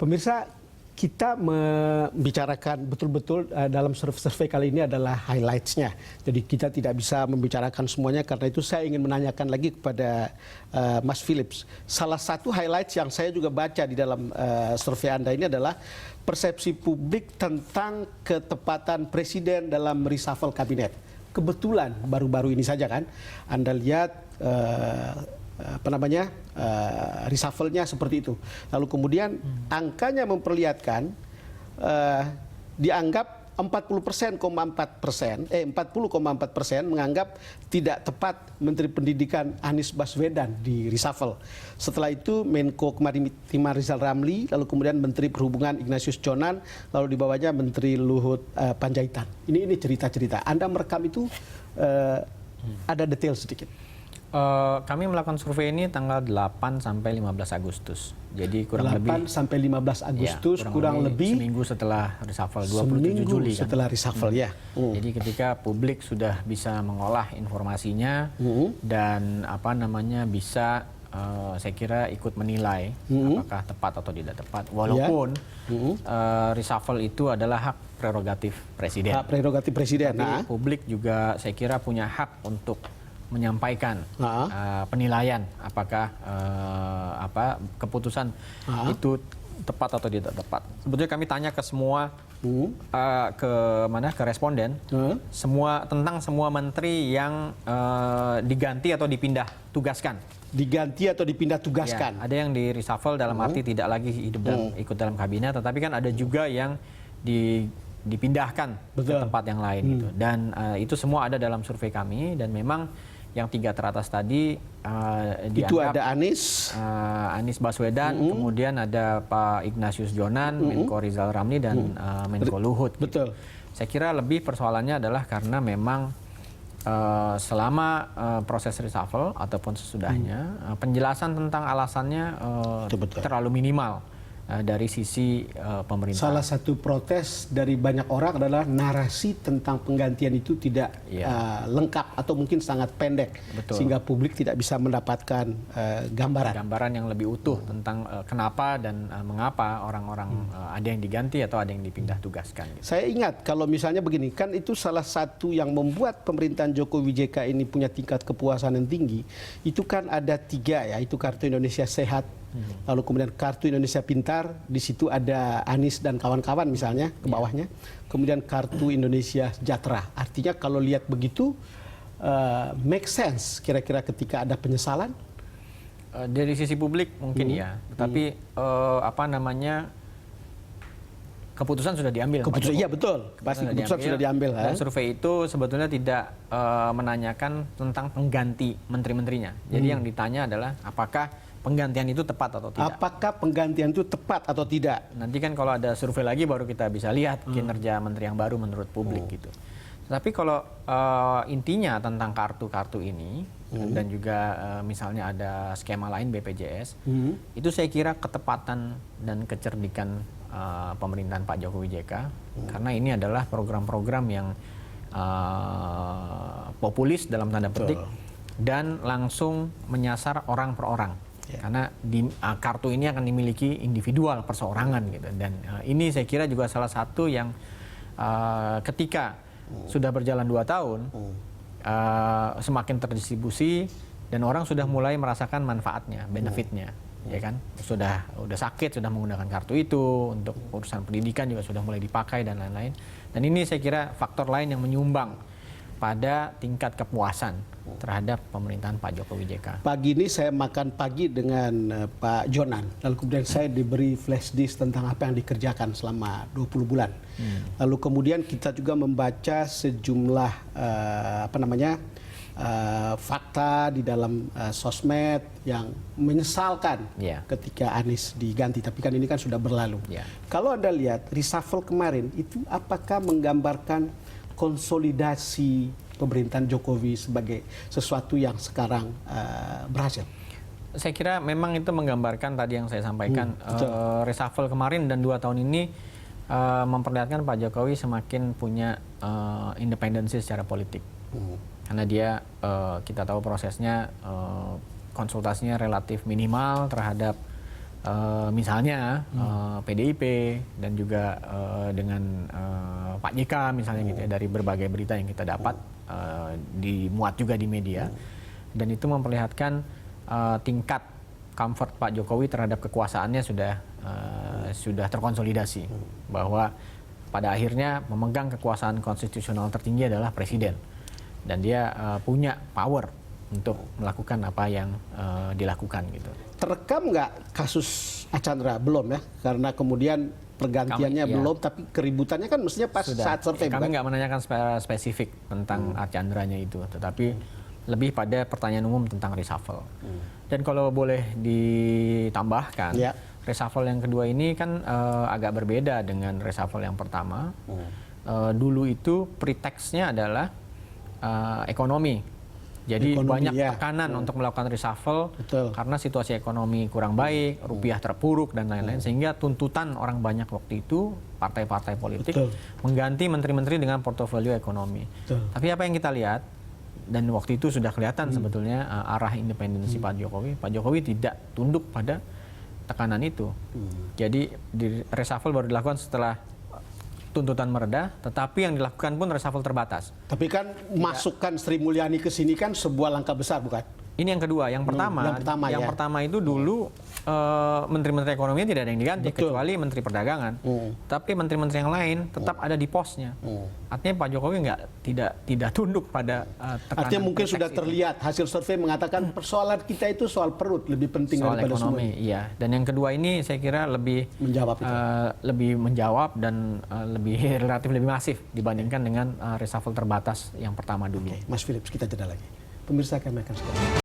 Pemirsa, kita membicarakan betul-betul dalam survei kali ini adalah highlights-nya. Jadi kita tidak bisa membicarakan semuanya, karena itu saya ingin menanyakan lagi kepada Mas Philips. Salah satu highlights yang saya juga baca di dalam survei Anda ini adalah persepsi publik tentang ketepatan Presiden dalam reshuffle kabinet. Kebetulan baru-baru ini saja kan Anda lihat reshuffle-nya seperti itu. Lalu kemudian angkanya memperlihatkan dianggap 40,4% menganggap tidak tepat Menteri Pendidikan Anies Baswedan di reshuffle. Setelah itu Menko Kemaritiman Rizal Ramli, lalu kemudian Menteri Perhubungan Ignatius Jonan, lalu di bawahnya Menteri Luhut Panjaitan. Ini cerita-cerita. Anda merekam itu ada detail sedikit. Kami melakukan survei ini tanggal 8 sampai 15 Agustus. Jadi kurang 8 lebih sampai 15 Agustus, ya, kurang lebih seminggu setelah reshuffle, 27 Juli kan. Setelah reshuffle ya. Jadi ketika publik sudah bisa mengolah informasinya dan bisa saya kira ikut menilai apakah tepat atau tidak tepat. Walaupun reshuffle itu adalah hak prerogatif presiden. Hak prerogatif presiden. Tapi publik juga saya kira punya hak untuk menyampaikan penilaian apakah keputusan itu tepat atau tidak tepat. Sebetulnya kami tanya ke semua ke responden tentang semua menteri yang diganti atau dipindah tugaskan. Diganti atau dipindah tugaskan. Ya, ada yang di reshuffle dalam arti tidak lagi ikut dalam kabinet, tetapi kan ada juga yang dipindahkan ke tempat yang lain gitu. Dan itu semua ada dalam survei kami, dan memang yang 3 teratas tadi dianggap itu ada Anies Baswedan, kemudian ada Pak Ignatius Jonan, Menko Rizal Ramli, dan Menko Luhut. Betul. Saya kira lebih persoalannya adalah karena memang selama proses reshuffle ataupun sesudahnya penjelasan tentang alasannya terlalu minimal dari sisi pemerintah. Salah satu protes dari banyak orang adalah narasi tentang penggantian itu tidak lengkap atau mungkin sangat pendek. Betul. Sehingga publik tidak bisa mendapatkan gambaran yang lebih utuh tentang kenapa dan mengapa orang-orang ada yang diganti atau ada yang dipindah tugaskan. Gitu. Saya ingat kalau misalnya begini, kan itu salah satu yang membuat pemerintahan Jokowi JK ini punya tingkat kepuasan yang tinggi. Itu kan ada 3 ya, itu Kartu Indonesia Sehat, lalu kemudian Kartu Indonesia Pintar, di situ ada Anies dan kawan-kawan misalnya ke bawahnya. Kemudian Kartu Indonesia Sejahtera. Artinya kalau lihat begitu make sense kira-kira ketika ada penyesalan. Dari sisi publik mungkin ya, tetapi keputusan sudah diambil. Iya betul, pasti keputusan sudah diambil. Dan survei itu sebetulnya tidak menanyakan tentang pengganti menteri-menterinya. Jadi yang ditanya adalah apakah penggantian itu tepat atau tidak. Apakah penggantian itu tepat atau tidak? Nanti kan kalau ada survei lagi baru kita bisa lihat kinerja menteri yang baru menurut publik gitu. Tapi kalau intinya tentang kartu-kartu ini dan juga misalnya ada skema lain BPJS, itu saya kira ketepatan dan kecerdikan pemerintahan Pak Jokowi JK, karena ini adalah program-program yang populis dalam tanda petik dan langsung menyasar orang per orang. Karena kartu ini akan dimiliki individual perseorangan gitu, dan ini saya kira juga salah satu yang ketika sudah berjalan 2 tahun semakin terdistribusi dan orang sudah mulai merasakan manfaatnya, benefitnya, ya kan, sudah sakit sudah menggunakan kartu itu, untuk urusan pendidikan juga sudah mulai dipakai dan lain-lain. Dan ini saya kira faktor lain yang menyumbang pada tingkat kepuasan terhadap pemerintahan Pak Jokowi JK. Pagi ini saya makan pagi dengan Pak Jonan, lalu kemudian saya diberi flash disk tentang apa yang dikerjakan selama 20 bulan. Lalu kemudian kita juga membaca sejumlah fakta di dalam sosmed yang menyesalkan ketika Anies diganti, tapi kan ini kan sudah berlalu. Kalau Anda lihat reshuffle kemarin itu apakah menggambarkan konsolidasi pemerintahan Jokowi sebagai sesuatu yang sekarang berhasil? Saya kira memang itu menggambarkan tadi yang saya sampaikan, reshuffle kemarin dan 2 tahun ini memperlihatkan Pak Jokowi semakin punya independensi secara politik. Karena dia, kita tahu prosesnya, konsultasinya relatif minimal terhadap Misalnya PDIP dan juga dengan Pak JK misalnya gitu ya, dari berbagai berita yang kita dapat dimuat juga di media, dan itu memperlihatkan tingkat comfort Pak Jokowi terhadap kekuasaannya sudah terkonsolidasi, bahwa pada akhirnya memegang kekuasaan konstitusional tertinggi adalah presiden, dan dia punya power untuk melakukan apa yang dilakukan gitu. Terekam nggak kasus Archandra? Belum ya, karena kemudian pergantiannya belum, tapi keributannya kan mestinya pas saat survei. Kami bukan? nggak menanyakan spesifik tentang Archandranya itu, tetapi lebih pada pertanyaan umum tentang reshuffle. Dan kalau boleh ditambahkan, reshuffle yang kedua ini kan agak berbeda dengan reshuffle yang pertama. Dulu itu preteksnya adalah ekonomi. Jadi banyak tekanan untuk melakukan reshuffle karena situasi ekonomi kurang baik, rupiah terpuruk dan lain-lain, sehingga tuntutan orang banyak waktu itu partai-partai politik mengganti menteri-menteri dengan portofolio ekonomi. Tapi apa yang kita lihat, dan waktu itu sudah kelihatan sebetulnya arah independensi Pak Jokowi. Pak Jokowi tidak tunduk pada tekanan itu. Jadi di reshuffle baru dilakukan setelah tuntutan mereda, tetapi yang dilakukan pun reshuffle terbatas. Tapi kan masukkan Sri Mulyani ke sini kan sebuah langkah besar, bukan? Ini yang kedua. Yang pertama itu dulu menteri-menteri ekonominya tidak ada yang diganti, kecuali menteri perdagangan. Tapi menteri-menteri yang lain tetap ada di posnya. Artinya Pak Jokowi tidak tunduk pada tekanan. Artinya mungkin sudah terlihat hasil survei mengatakan persoalan kita itu soal perut lebih penting soal daripada ekonomi. semua. Iya. Dan yang kedua ini saya kira lebih menjawab dan relatif lebih masif dibandingkan dengan reshuffle terbatas yang pertama dulu. Mas Philips, kita jeda lagi. Pemirsa, kami akan segera